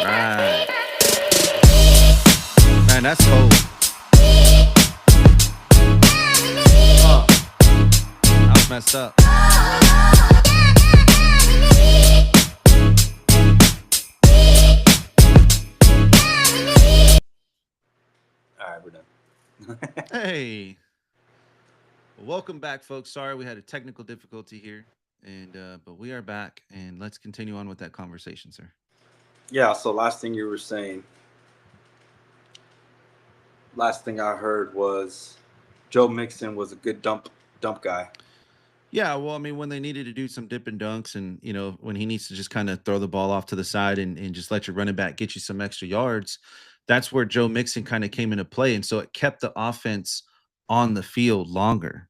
right. Man, that's cold. That was messed up. All right, we're done. Hey. Welcome back, folks. Sorry we had a technical difficulty here. But we are back and let's continue on with that conversation, sir. Yeah. So last thing you were saying, last thing I heard was Joe Mixon was a good dump guy. Yeah, well, I mean, when they needed to do some dip and dunks and, when he needs to just kind of throw the ball off to the side and just let your running back get you some extra yards, that's where Joe Mixon kind of came into play. And so it kept the offense on the field longer,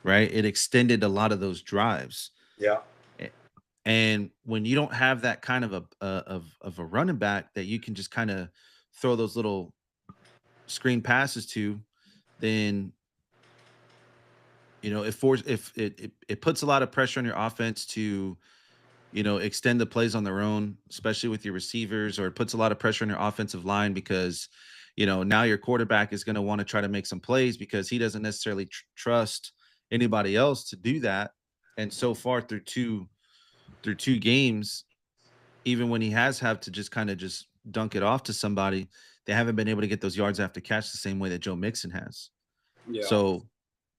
right? It extended a lot of those drives. Yeah. A- And when you don't have that kind of a running back that you can just kind of throw those little screen passes to, then it puts a lot of pressure on your offense to extend the plays on their own, especially with your receivers, or it puts a lot of pressure on your offensive line because, now your quarterback is going to want to try to make some plays because he doesn't necessarily trust anybody else to do that. And so far through two games, even when he has had to just kind of just dunk it off to somebody, they haven't been able to get those yards after catch the same way that Joe Mixon has. Yeah. So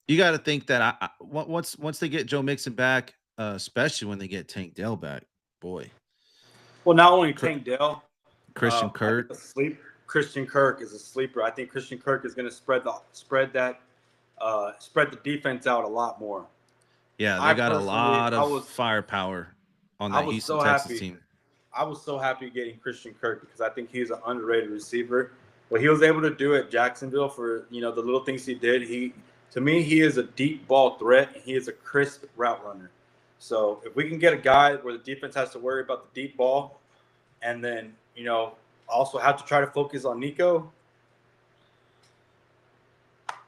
you got to think that once they get Joe Mixon back, especially when they get Tank Dell back, boy, Well, not only Cr- Tank Dell, Christian I think Kirk, a sleep. Christian Kirk is a sleeper. I think Christian Kirk is going to spread the defense out a lot more. yeah, they I got a personally, lot of firepower on I that was Houston so Texas happy. team. I was so happy getting Christian Kirk because I think he's an underrated receiver. What he was able to do at Jacksonville for the little things he did, to me he is a deep ball threat. And he is a crisp route runner. So if we can get a guy where the defense has to worry about the deep ball, and then also have to try to focus on Nico.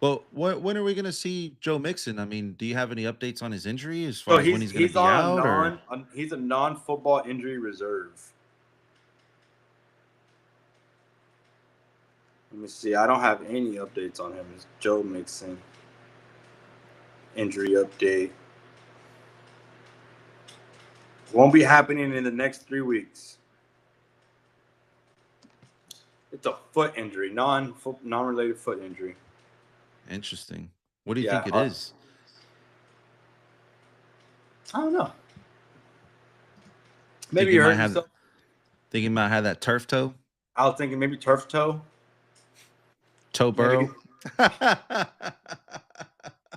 Well, when are we going to see Joe Mixon? I mean, do you have any updates on his injury as So far as when he's going to he's be on out? Or he's a non football injury reserve. Let me see. I don't have any updates on him. It's Joe Mixon injury update. Won't be happening in the next 3 weeks. It's a foot injury, non related foot injury. interesting. What do you Yeah, think it is? I don't know. Think Maybe he you might hurt have yourself. think he might have that turf toe, I was thinking maybe turf toe. toe Maybe burrow.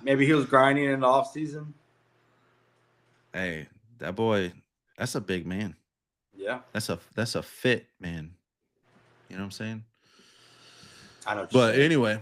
maybe he was grinding in the off season. Hey, that boy, that's a big man. Yeah, That's a fit man. You know what I'm saying? I know what you're But saying. anyway,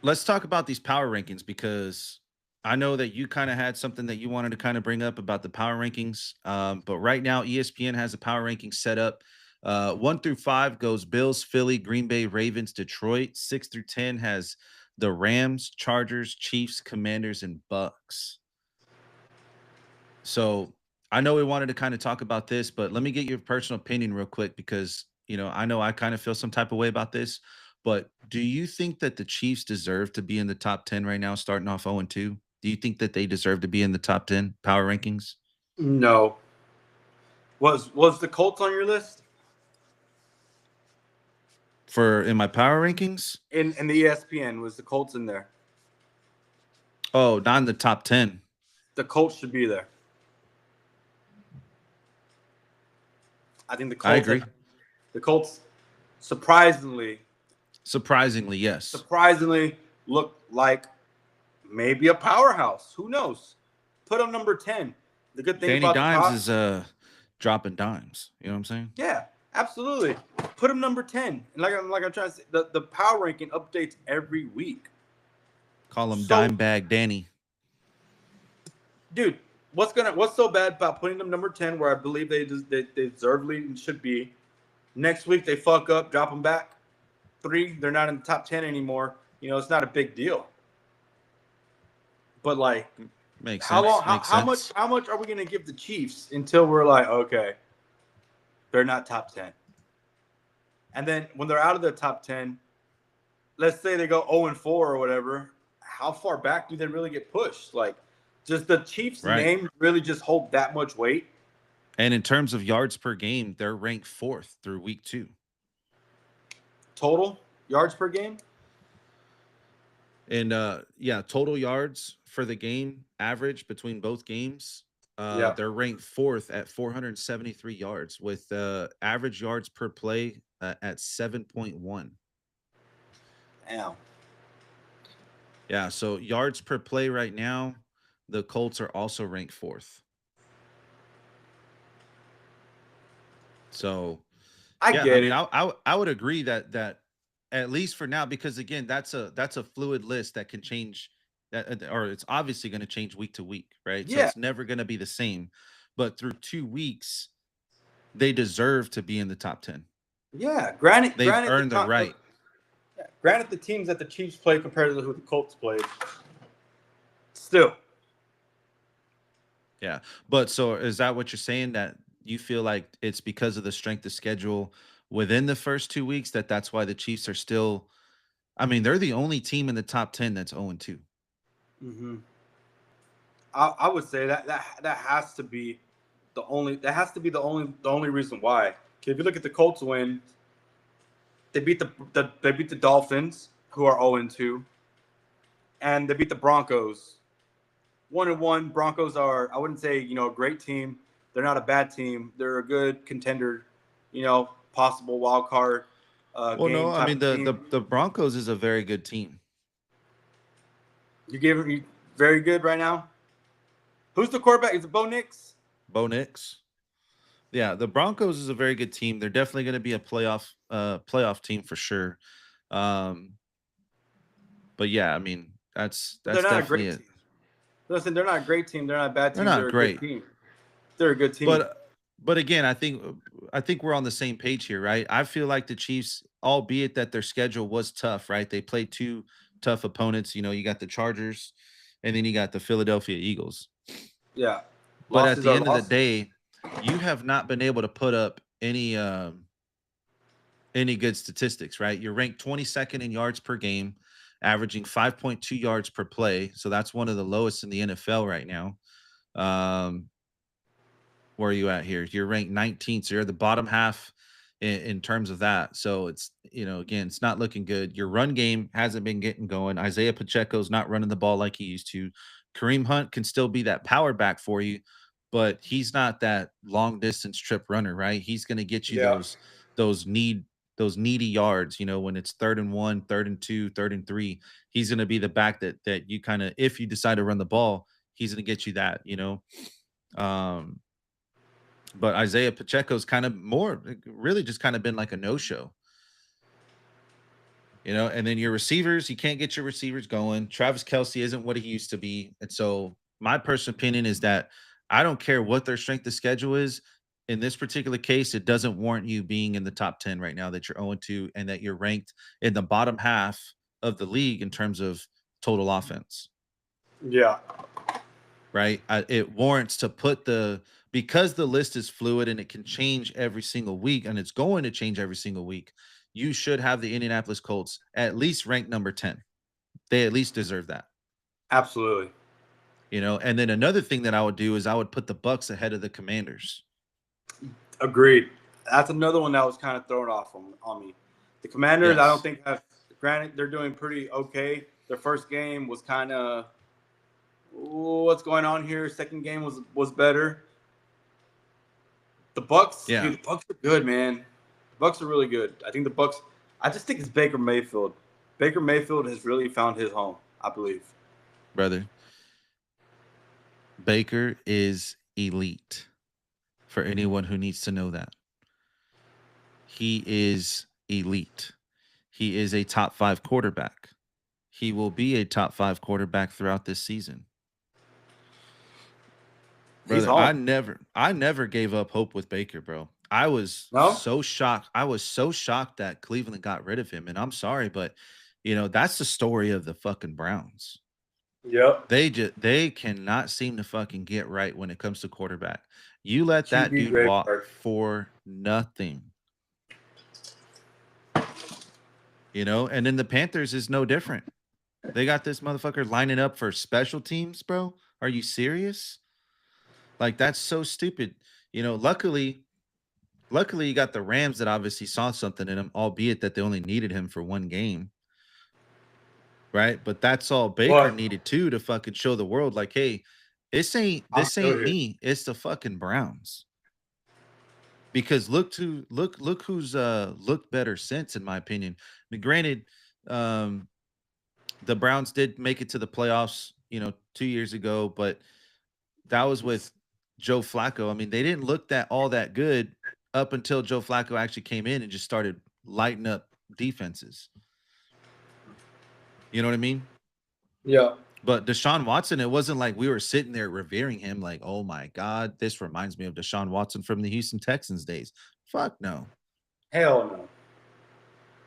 let's talk about these power rankings because I know that you kind of had something that you wanted to kind of bring up about the power rankings. But right now, ESPN has a power ranking set up. 1 through 5 goes Bills, Philly, Green Bay, Ravens, Detroit. 6 through 10 has the Rams, Chargers, Chiefs, Commanders, and Bucks. So I know we wanted to kind of talk about this, but let me get your personal opinion real quick because I know I kind of feel some type of way about this. But do you think that the Chiefs deserve to be in the top 10 right now, starting off 0-2? Do you think that they deserve to be in the top 10 power rankings? No, was the Colts on your list For in my power rankings? in the ESPN? Was the Colts in there? Oh, not in the top 10. The Colts should be there. I think I agree. the Colts surprisingly Surprisingly, yes. surprisingly look like maybe a powerhouse. Who knows? Put them number 10. The good thing Danny about the Dimes power, is dropping dimes. You know what I'm saying? yeah, absolutely. Put them number 10. And like I'm trying to say, the power ranking updates every week. Call him So, dime bag Danny. dude, what's so bad about putting them number 10 where I believe they deservedly should be? Next week they fuck up, drop them back 3. They're not in the top 10 anymore. It's not a big deal. But like, Makes how long? sense. How, Makes how much? sense. How much are we gonna give the Chiefs until we're like, okay, they're not top 10. And then when they're out of the top 10, let's say they go 0-4 or whatever, how far back do they really get pushed? Like, does the Chiefs' Right. name really just hold that much weight? And in terms of yards per game, they're ranked 4th through week 2. Total yards per game? And total yards for the game average between both games. They're ranked 4th at 473 yards with average yards per play at 7.1. Damn. Yeah, so yards per play right now, the Colts are also ranked 4th. So I get it. I would agree that at least for now, because again, that's a fluid list that can change, that or it's obviously going to change week to week, right? So Yeah. it's never going to be the same. But through 2 weeks, they deserve to be in the top 10. Yeah. Granted, They've earned the right. Granted, the teams that the Chiefs play compared to who the Colts played, still. Yeah. But so is that what you're saying, that you feel like it's because of the strength of schedule within the first 2 weeks that's why the Chiefs are still, I mean, they're the only team in the top 10 that's 0-2. Mm-hmm. I would say that has to be the only reason why. If you look at the Colts win, they beat the Dolphins, who are 0-2, and they beat the Broncos 1-1. Broncos are, I wouldn't say, a great team. They're not a bad team. They're a good contender, possible wild card Well, game no, I type mean of team. the Broncos is a very good team. You gave me very good right now. Who's the quarterback? Is it Bo Nix? Bo Nix. Yeah, the Broncos is a very good team. They're definitely going to be a playoff team for sure. But yeah, I mean that's They're not a definitely great it. team. Listen, they're not a great team. They're not a bad They're team. not They're a great, good team. They're a good team. but again, I think we're on the same page here, right? I feel like the Chiefs, albeit that their schedule was tough, right? They played 2 tough opponents. You got the Chargers, and then you got the Philadelphia Eagles. Yeah. But at Losses the are end of the losses. day, you have not been able to put up any good statistics, right? You're ranked 22nd in yards per game, averaging 5.2 yards per play. So that's one of the lowest in the NFL right now. Where are you at here? You're ranked 19th, so you're the bottom half in terms of that. So it's, again, it's not looking good. Your run game hasn't been getting going. Isaiah Pacheco's not running the ball like he used to. Kareem Hunt can still be that power back for you, but he's not that long distance trip runner, right? He's going to get you Yeah. those needy yards, when it's 3rd and 1, 3rd and 2, 3rd and 3. He's going to be the back that you kind of, if you decide to run the ball, he's going to get you that, but Isaiah Pacheco's kind of more really just kind of been like a no-show. And then your receivers, you can't get your receivers going. Travis Kelce isn't what he used to be. And so my personal opinion is that I don't care what their strength of schedule is. In this particular case, it doesn't warrant you being in the top 10 right now, that you're 0-2 and that you're ranked in the bottom half of the league in terms of total offense. Yeah. Right. It warrants to put because the list is fluid and it can change every single week, and it's going to change every single week. You should have the Indianapolis Colts at least ranked number 10. They at least deserve that. Absolutely. And then another thing that I would do is I would put the Bucks ahead of the Commanders. Agreed. That's another one that was kind of thrown off on me. The Commanders, Yes. I don't think granted, they're doing pretty okay. Their first game was kind of, what's going on here? Second game was better. The Bucks, Yeah. dude, the Bucks are good, man. The Bucks are really good. I just think it's Baker Mayfield. Baker Mayfield has really found his home, I believe. Brother, Baker is elite, for anyone who needs to know that. He is elite. He is a top 5 quarterback. He will be a top 5 quarterback throughout this season. Brother, I never gave up hope with Baker, bro. I was so shocked. I was so shocked that Cleveland got rid of him. And I'm sorry, but that's the story of the fucking Browns. Yep. They cannot seem to fucking get right when it comes to quarterback. You let that dude walk for nothing. You know, and then the Panthers is no different. They got this motherfucker lining up for special teams, bro. Are you serious? Like that's so stupid. You know, luckily you got the Rams that obviously saw something in him, albeit that they only needed him for one game. Right? But that's all Baker But needed too to fucking show the world like, hey, this ain't I'm still here. me, it's the fucking Browns. Because look who's looked better since, in my opinion. I mean, granted, um, the Browns did make it to the playoffs, 2 years ago, but that was with Joe Flacco. I mean, they didn't look that all that good up until Joe Flacco actually came in and just started lighting up defenses. You know what I mean? Yeah. But Deshaun Watson, it wasn't like we were sitting there revering him like, oh my God, this reminds me of Deshaun Watson from the Houston Texans days. Fuck no. Hell no.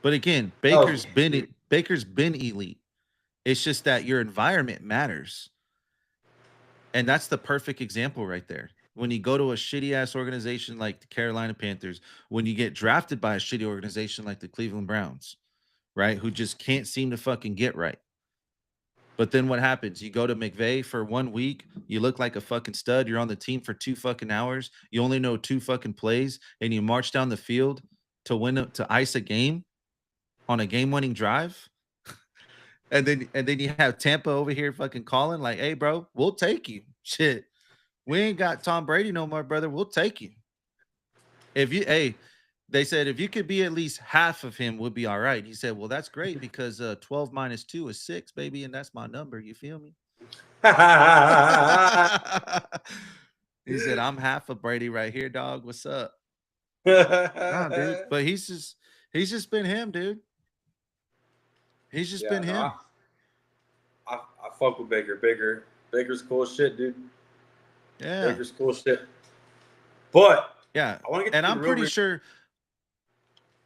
But again, Baker's been elite. It's just that your environment matters. And that's the perfect example right there. When you go to a shitty ass organization like the Carolina Panthers, when you get drafted by a shitty organization like the Cleveland Browns, right? Who just can't seem to fucking get right. But then what happens? You go to McVay for 1 week, you look like a fucking stud, you're on the team for 2 fucking hours, you only know 2 fucking plays, and you march down the field to ice a game on a game-winning drive. And then you have Tampa over here fucking calling like, "Hey, bro, we'll take you." Shit, we ain't got Tom Brady no more, brother. We'll take you. They said if you could be at least half of him, would be all right. He said, "Well, that's great because 12 minus 2 is 6, baby, and that's my number. You feel me?" He said, "I'm half of Brady right here, dog. What's up?" Nah, dude. But he's just been him, dude. He's just been him. I fuck with Baker. Baker's cool as shit, dude. Yeah. Baker's cool as shit. But yeah, and I'm pretty sure.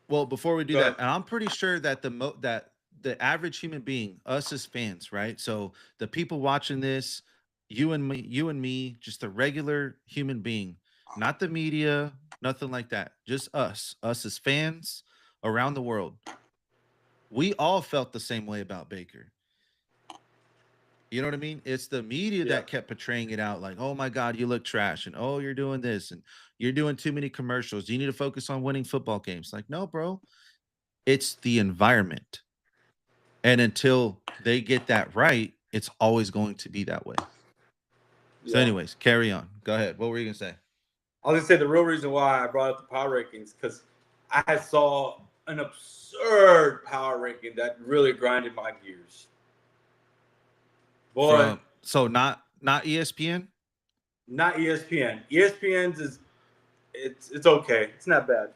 Well, before we do that, I'm pretty sure that the average human being, us as fans, right? So the people watching this, you and me, just a regular human being, not the media, nothing like that. Just us as fans around the world. We all felt the same way about Baker. You know what I mean? It's the media that kept portraying it out like, oh my God, you look trash. And oh, you're doing this and you're doing too many commercials. You need to focus on winning football games. Like, no, bro. It's the environment. And until they get that right, it's always going to be that way. So, anyways, carry on. Go ahead. What were you going to say? I was going to say the real reason why I brought up the power rankings, because I saw an absurd power ranking that really grinded my gears. Boy, so not ESPN? Not ESPN. ESPN's it's okay. It's not bad.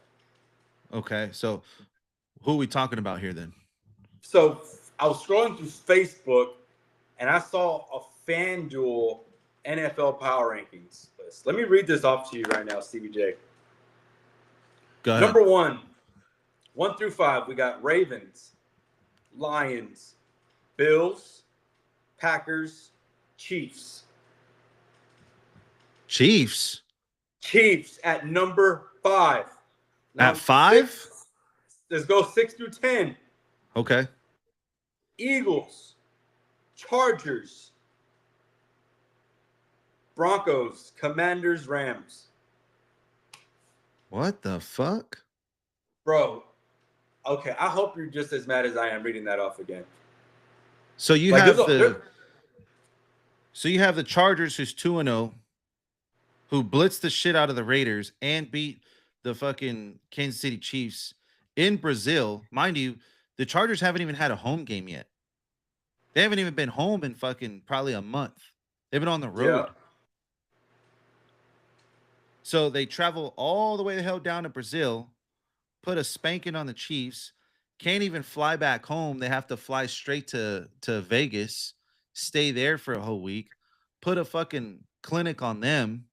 Okay, so who are we talking about here then? So I was scrolling through Facebook and I saw a FanDuel NFL power rankings list. Let me read this off to you right now, CBJ. Go ahead. Number 1 through 5, we got Ravens, Lions, Bills, Packers, Chiefs. Chiefs at number 5. Now, at 5? Let's go 6 through 10. Okay. Eagles, Chargers, Broncos, Commanders, Rams. What the fuck? Bro, okay, I hope you're just as mad as I am reading that off again. So you have the Chargers, who's 2-0, who blitzed the shit out of the Raiders and beat the fucking Kansas City Chiefs in Brazil. Mind you, the Chargers haven't even had a home game yet. They haven't even been home in fucking probably a month. They've been on the road. Yeah. So they travel all the way the hell down to Brazil, put a spanking on the Chiefs, can't even fly back home. They have to fly straight to Vegas, stay there for a whole week, put a fucking clinic on them.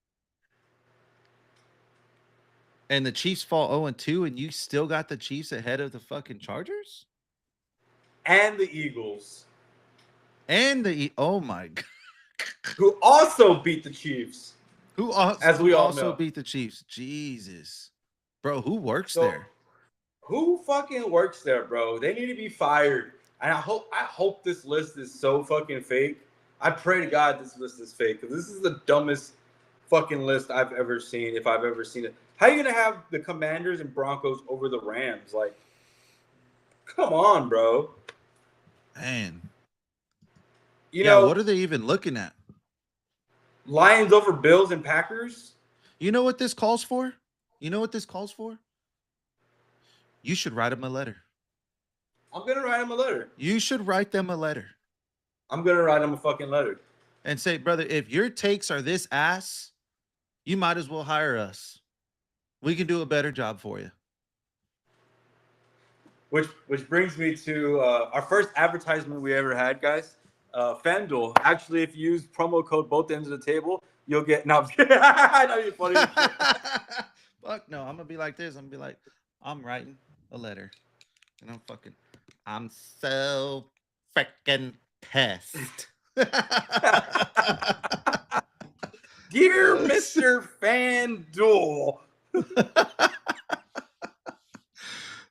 And the Chiefs fall 0-2, and you still got the Chiefs ahead of the fucking Chargers? And the Eagles. Oh my God. Who also beat the Chiefs. As we also beat the Chiefs. Jesus. Bro, who works So there? who fucking works there, bro? They need to be fired. And I hope this list is so fucking fake. I pray to God this list is fake because this is the dumbest fucking list I've ever seen, if I've ever seen it. How are you gonna have the Commanders and Broncos over the Rams? Like, come on, bro. Man. You Yeah, what know, are they even looking at? Lions over Bills and Packers. You know what this calls for? You know what this calls for? You should write them a letter. I'm gonna write them a letter. You should write them a letter I'm gonna write them a fucking letter. and say, brother, if your takes are this ass, you might as well hire us. We can do a better job for you. Which brings me to our first advertisement we ever had, guys. FanDuel. Actually, if you use promo code both ends of the table, you'll get. No, I'm kidding. I know you're funny. Fuck no, I'm gonna be like this. I'm gonna be like, I'm writing a letter, and I'm so freaking pissed. Dear Mr. FanDuel.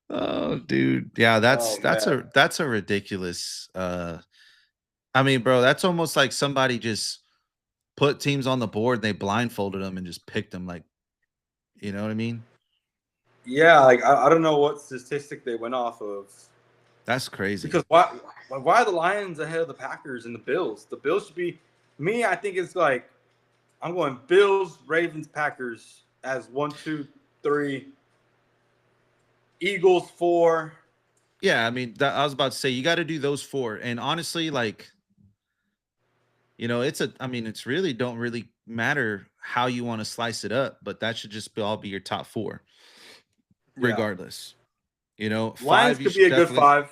Oh, dude, yeah, Oh man. that's a ridiculous. I mean, bro, that's almost like somebody just put teams on the board, they blindfolded them and just picked them. Like, you know what I mean? Yeah, like I don't know what statistic they went off of. That's crazy. Because why are the Lions ahead of the Packers and the Bills? The Bills should be me. I think it's like I'm going Bills, Ravens, Packers as 1, 2, 3. Eagles 4. Yeah, I mean, I was about to say you got to do those four, and honestly, like, you know, I mean, it's really don't really matter how you want to slice it up, but that should just all be your top four, Yeah, regardless. You know, Lions five you could be should a good definitely. 5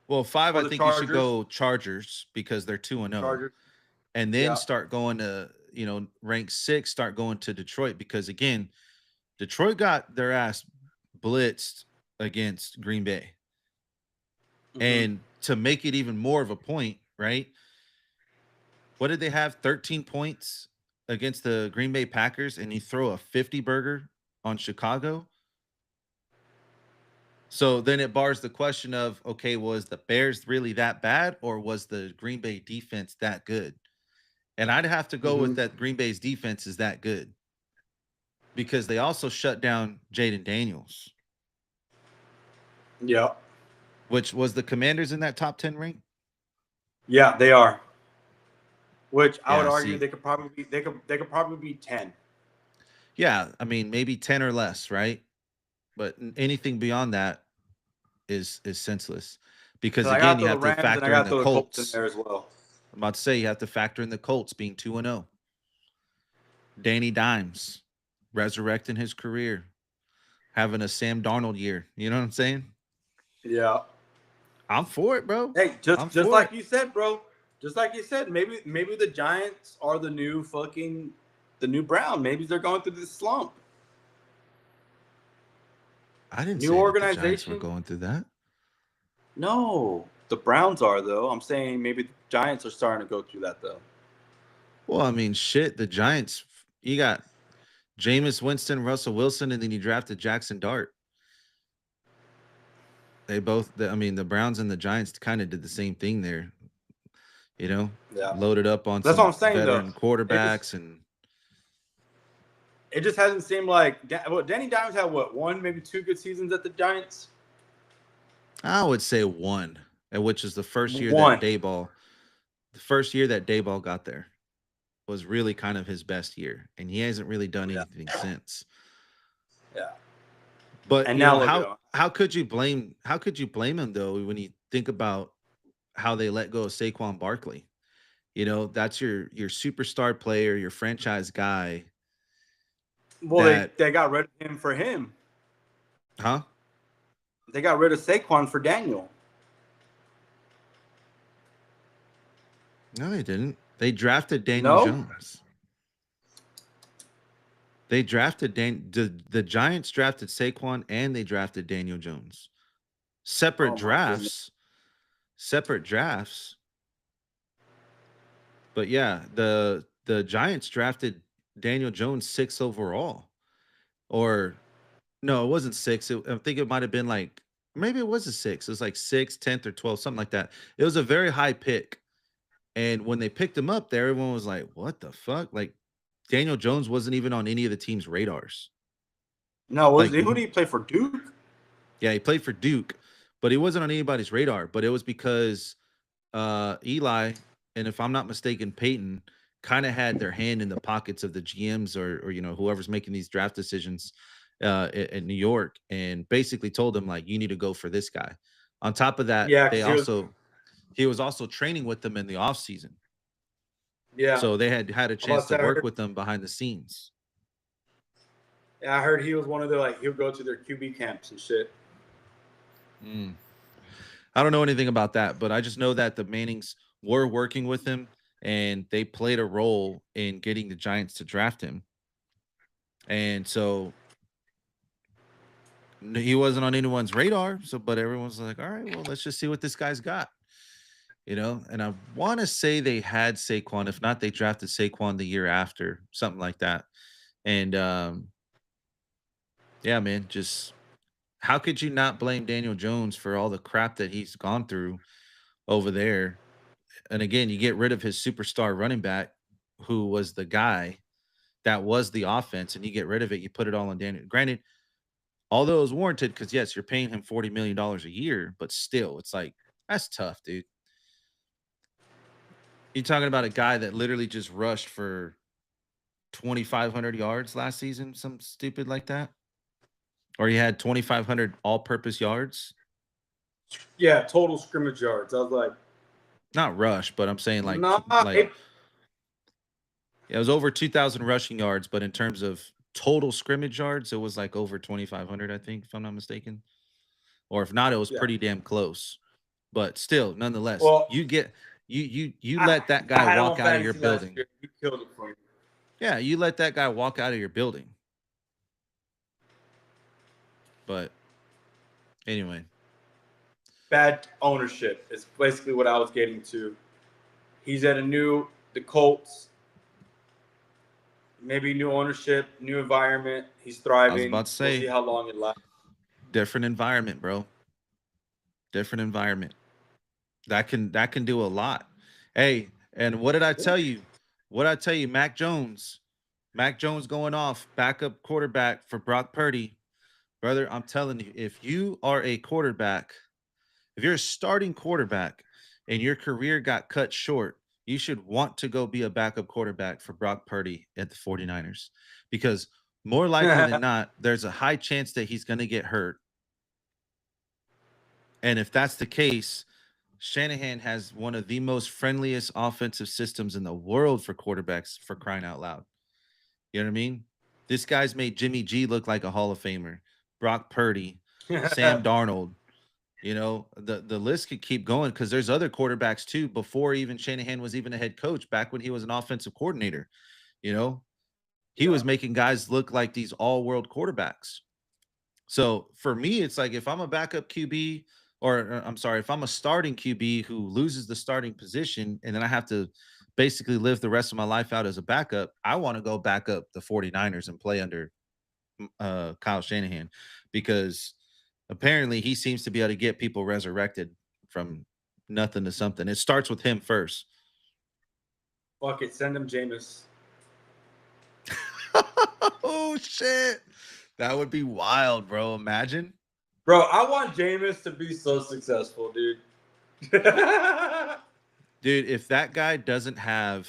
Well, five, or I the think you should Chargers. go Chargers because they're 2-0, Chargers. and then Yeah. start going to, you know, rank 6, start going to Detroit because again, Detroit got their ass blitzed against Green Bay. Mm-hmm. And to make it even more of a point, right? What did they have? 13 points against the Green Bay Packers, and you throw a 50 burger on Chicago. So then it bars the question of, okay, was the Bears really that bad, or was the Green Bay defense that good? And I'd have to go Mm-hmm. with that Green Bay's defense is that good because they also shut down Jaden Daniels, Yeah. which was the Commanders in that top 10 rank. Yeah, they are. Which I would Yeah, argue see, they could probably be 10. yeah, I mean, maybe 10 or less, right? But anything beyond that is senseless because Because I again, got you the have to Rams and I factor in got the the Colts in Colts. there as well. I'm about to say you have to factor in the Colts being 2-0. Danny Dimes resurrecting his career, having a Sam Darnold year. You know what I'm saying? Yeah. I'm for it, bro. Hey, I'm just for it. like you said, bro. Just like you said, maybe the Giants are the new Brown. Maybe they're going through this slump. I didn't New say that the Giants were organization. going through that. No, the Browns are though. I'm saying maybe the Giants are starting to go through that though. Well, I mean, shit, the Giants, you got Jameis Winston, Russell Wilson, and then you drafted Jackson Dart. I mean, the Browns and the Giants kind of did the same thing there, you know, Yeah, loaded up on that's what I'm some saying though. veteran It just quarterbacks. And it just hasn't seemed like Danny Dimes had what, 1, maybe 2 good seasons at the Giants. I would say one, which is the first year that 1. Dayball got there was really kind of his best year. And he hasn't really done Yeah, anything since. yeah. But And you now know, look at him. how could you blame him though when you think about how they let go of Saquon Barkley? You know, that's your superstar player, your franchise guy Well, that they got rid of him for him. huh? They got rid of Saquon for Daniel. No, they didn't. They drafted Daniel No? Jones. They drafted the Giants drafted Saquon and they drafted Daniel Jones. Separate Oh my goodness. drafts. Separate drafts. But yeah, the Giants drafted Daniel Jones 6 overall. or no, it wasn't 6. I think it might have been like maybe it was a 6. It was like 6th, 10th, or 12th, something like that. It was a very high pick. And when they picked him up there, everyone was like, "What the fuck?" Like Daniel Jones wasn't even on any of the team's radars. No, Like, who did he play for? Duke? yeah, he played for Duke, but he wasn't on anybody's radar. But it was because Eli, and if I'm not mistaken, Peyton kind of had their hand in the pockets of the GMs or whoever's making these draft decisions in New York, and basically told them like, you need to go for this guy. On top of that, Yeah, because he was also training with them in the off season, yeah. so they had a I'm about chance to to say, work with them behind the scenes. I heard he was one of their he'll go to their QB camps and shit. Mm. I don't know anything about that, but I just know that the Mannings were working with him and they played a role in getting the Giants to draft him. And so he wasn't on anyone's radar. So, but everyone's like, all right, well, let's just see what this guy's got, And I want to say they had Saquon. If not, they drafted Saquon the year after, something like that. And yeah, man, just how could you not blame Daniel Jones for all the crap that he's gone through over there? And again, you get rid of his superstar running back, who was the guy that was the offense, and you get rid of it. You put it all on Daniel. Granted, although it was warranted, because yes, you're paying him $40 million a year, but still, it's like that's tough, dude. You're talking about a guy that literally just rushed for 2,500 yards last season, some stupid like that, or he had 2,500 all-purpose yards. Yeah, total scrimmage yards. I was like, not rush, but I'm saying like nah, it was over 2,000 rushing yards, but in terms of total scrimmage yards, it was like over 2,500, I think, if I'm not mistaken. Or if not, it was yeah. pretty damn close. But still, nonetheless, Well, you let that I guy had him on walk out of your fantasy last building. year. He killed it for me. Yeah, you let that guy walk out of your building. But anyway, Bad ownership is basically what I was getting to. He's at the Colts. Maybe new ownership, new environment. He's I was thriving. about to We'll see say, how long it lasts. different environment, bro. Different environment. That can do a lot. Hey, and what did I tell you? What did I tell you? Mac Jones. Mac Jones going off, backup quarterback for Brock Purdy. Brother, I'm telling you, if you are a quarterback, if you're a starting quarterback and your career got cut short, you should want to go be a backup quarterback for Brock Purdy at the 49ers, because more likely than not, there's a high chance that he's going to get hurt. And if that's the case, Shanahan has one of the most friendliest offensive systems in the world for quarterbacks, for crying out loud. You know what I mean? This guy's made Jimmy G look like a Hall of Famer. Brock Purdy, Sam Darnold. The list could keep going because there's other quarterbacks too before even Shanahan was even a head coach, back when he was an offensive coordinator. He was making guys look like these all-world quarterbacks. So for me, it's like if I'm a backup QB, or I'm sorry, if I'm a starting QB who loses the starting position and then I have to basically live the rest of my life out as a backup, I want to go back up the 49ers and play under Kyle Shanahan, because apparently he seems to be able to get people resurrected from nothing to something. It starts with him first. Fuck it, send him Jameis. Oh shit. That would be wild, bro. Imagine. Bro, I want Jameis to be so successful, dude. Dude, if that guy doesn't have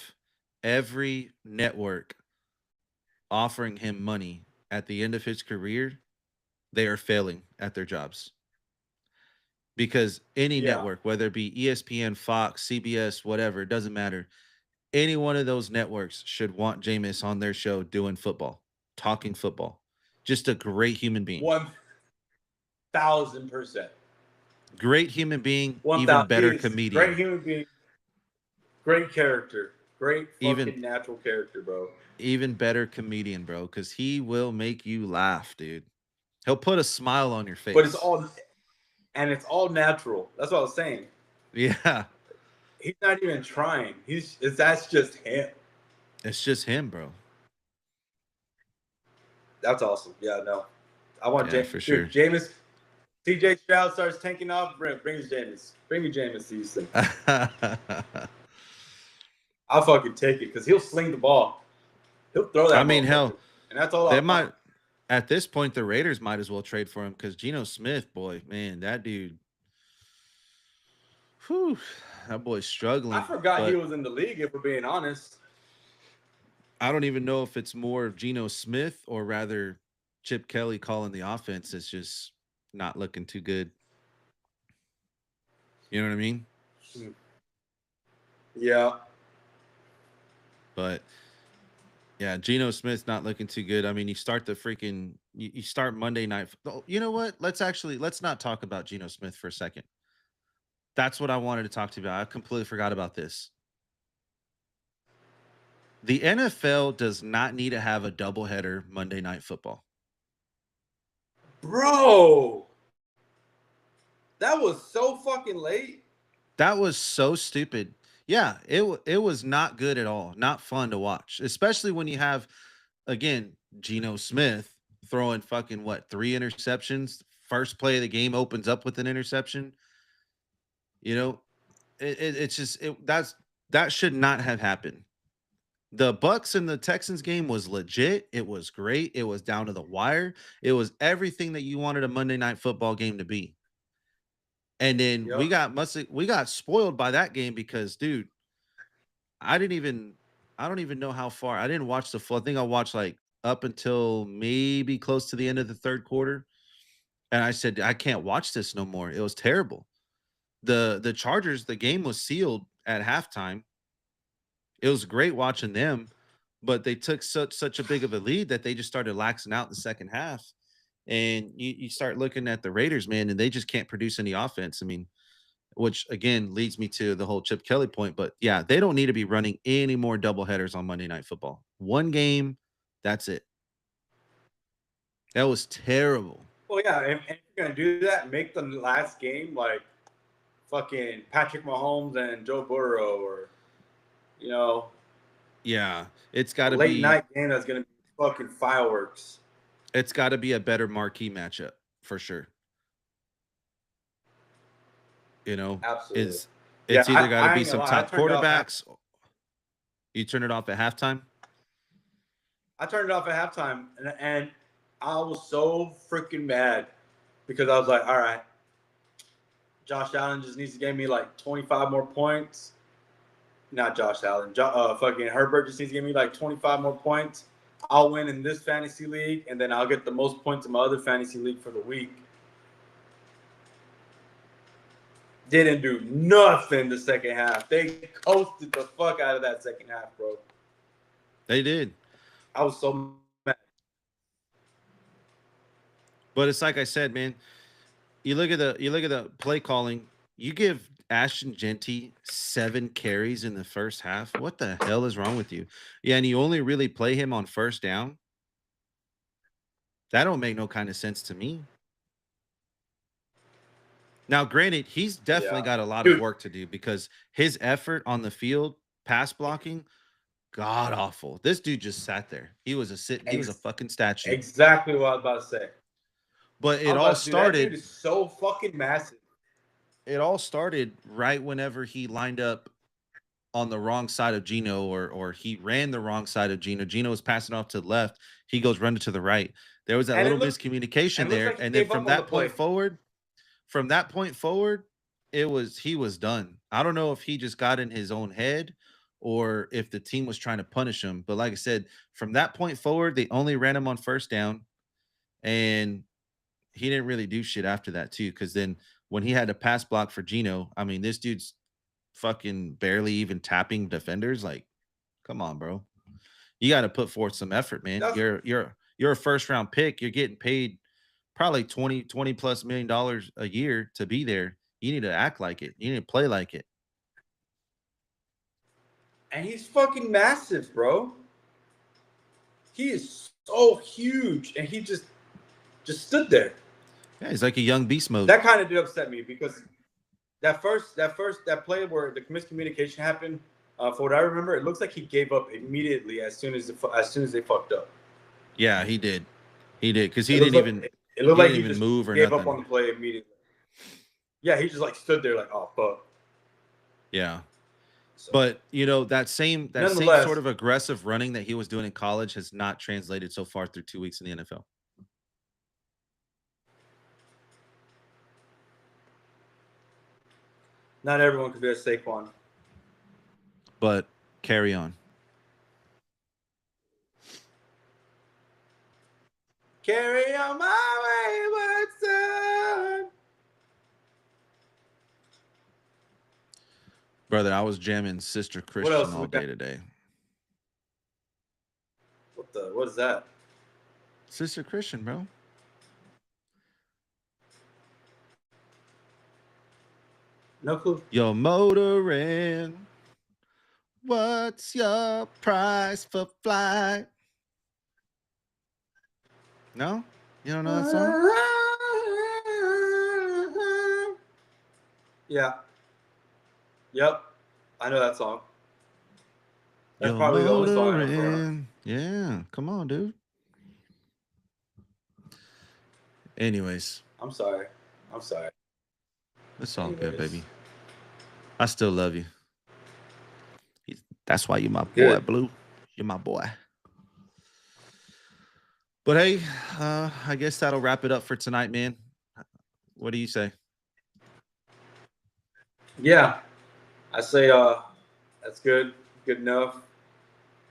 every network offering him money at the end of his career, they are failing at their jobs. Because any network, whether it be ESPN, Fox, CBS, whatever, it doesn't matter. Any one of those networks should want Jameis on their show doing football, talking football. Just a great human being. 1,000%. Great human being, even better comedian. Great human being, great character, great fucking natural character, bro. Even better comedian, bro, because he will make you laugh, dude. He'll put a smile on your face. But it's all natural. That's what I was saying. Yeah. He's not even trying. That's just him. It's just him, bro. That's awesome. Yeah, no. I want Yeah, for sure. Dude, Jameis. CJ Stroud starts tanking off. Brings Jameis. Bring me Jameis to Houston. I'll fucking take it because he'll sling the ball. He'll throw that I mean, motherfucker. hell, And that's all I they want. might at this point the Raiders might as well trade for him because Geno Smith, boy, man, that dude, whew, that boy's I struggling. forgot he But was in the league, if we're being honest. I don't even know if it's more of Geno Smith or rather Chip Kelly calling the offense. It's just not looking too good. You know what I mean? Yeah. But yeah, Geno Smith's not looking too good. I mean, you start the freaking you start Monday night. Oh, you know what? Let's not talk about Geno Smith for a second. That's what I wanted to talk to you about. I completely forgot about this. The NFL does not need to have a doubleheader Monday Night Football. Bro. That was so fucking late. That was so stupid. Yeah, it was not good at all. Not fun to watch, especially when you have again Geno Smith throwing fucking what 3 interceptions. First play of the game opens up with an interception. You know, it's just that should not have happened. The Bucks and the Texans game was legit. It was great. It was down to the wire. It was everything that you wanted a Monday Night Football game to be. And then Yep. we got spoiled by that game because, dude, I don't even know how far. I didn't watch the full. I think I watched like up until maybe close to the end of the third quarter. And I said, I can't watch this no more. It was terrible. The Chargers, the game was sealed at halftime. It was great watching them, but they took such a big of a lead that they just started laxing out in the second half. And you start looking at the Raiders, man, and they just can't produce any offense. I mean, which again leads me to the whole Chip Kelly point. But yeah, they don't need to be running any more double headers on Monday Night Football. One game, that's it. That was terrible. Well, yeah, and if you're gonna do that, make the last game like fucking Patrick Mahomes and Joe Burrow, or you know, Yeah, it's got a to late be night game that's gonna be fucking fireworks. it's got to be a better marquee matchup for sure. You know, Absolutely. is Yeah, it's either got to I be ain't gonna some lie. top quarterbacks. You turn it off at halftime. I turned it off at halftime, and I was so freaking mad because I was like, all right, Josh Allen just needs to give me like 25 more points. Not Josh Allen. Fucking Herbert just needs to give me like 25 more points. I'll win in this fantasy league, and then I'll get the most points in my other fantasy league for the week. Didn't do nothing the second half. They coasted the fuck out of that second half, bro. They did. I was so mad. But it's like I said, man. You look at the play calling. You give Ashton Genty 7 carries in the first half. What the hell is wrong with you? Yeah, and you only really play him on first down. That don't make no kind of sense to me. Now, granted, he's definitely Yeah. got a lot of Dude, work to do because his effort on the field, pass blocking, god awful. This dude just sat there. He was a fucking statue. exactly what I was about to say. But I was about to say, that dude is so fucking massive. it all started right whenever he lined up on the wrong side of Geno, or he ran the wrong side of Geno. Geno was passing off to the left. He goes running to the right. There was that And little miscommunication there. like he And then gave up on the play. from that point forward, he was done. I don't know if he just got in his own head or if the team was trying to punish him. But like I said, from that point forward, they only ran him on first down. And he didn't really do shit after that, too. Because then when he had to pass block for Geno, I mean, this dude's fucking barely even tapping defenders. Like, come on, bro. You got to put forth some effort, man. That's, You're a first round pick. You're getting paid probably 20 plus $1 million a year to be there. You need to act like it. You need to play like it. and he's fucking massive, bro. He is so huge, and he just stood there. Yeah, he's like a young beast mode. That kind of did upset me because that play where the miscommunication happened, for what I remember, it looks like he gave up immediately as soon as they fucked up. Yeah, he did. He did because he It didn't looked like even it looked he like didn't he even just move or gave up on nothing. the play immediately. Yeah, he just like stood there like, oh fuck. Yeah. So, But that same sort nonetheless, of aggressive running that he was doing in college has not translated so far through 2 weeks in the NFL. not everyone could be a Saquon. But carry on. Carry on my wayward son. Brother, I was jamming Sister What Christian else we all got? day today. What is that? Sister Christian, bro. No clue. You're motoring. What's your price for flight? No? You don't know that song? Yeah. Yep. I know that song. That's You're probably the only song I know for her. motoring. Yeah, come on, dude. Anyways, I'm sorry. I'm sorry. it's all good, Anyways. baby. I still love you. That's why you're my boy, Good. Blue. You're my boy. But hey, I guess that'll wrap it up for tonight, man. What do you say? Yeah. I say that's good. Good enough.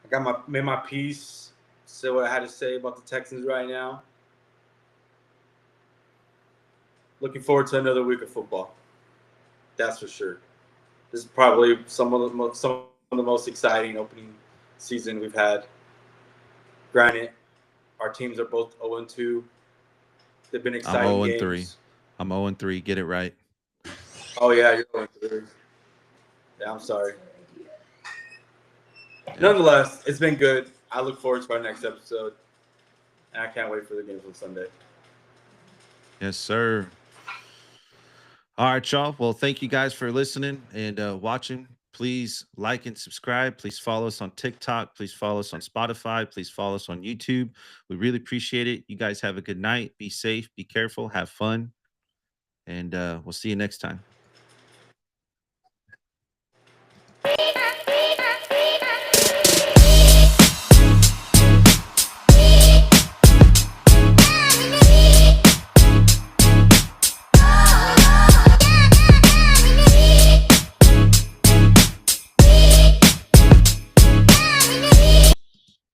I got made my peace. Say what I had to say about the Texans right now. Looking forward to another week of football. That's for sure. This is probably some of the most exciting opening season we've had. Granted, our teams are both 0-2. They've been I'm exciting 0-3. games. I'm 0-3. Get it right. Oh yeah, you're 0-3. Yeah, I'm sorry. Yeah. Nonetheless, it's been good. I look forward to our next episode, and I can't wait for the games on Sunday. Yes, sir. All right, y'all. Well, thank you guys for listening and watching. Please like and subscribe. Please follow us on TikTok. Please follow us on Spotify. Please follow us on YouTube. We really appreciate it. You guys have a good night. Be safe. Be careful. Have fun. And we'll see you next time.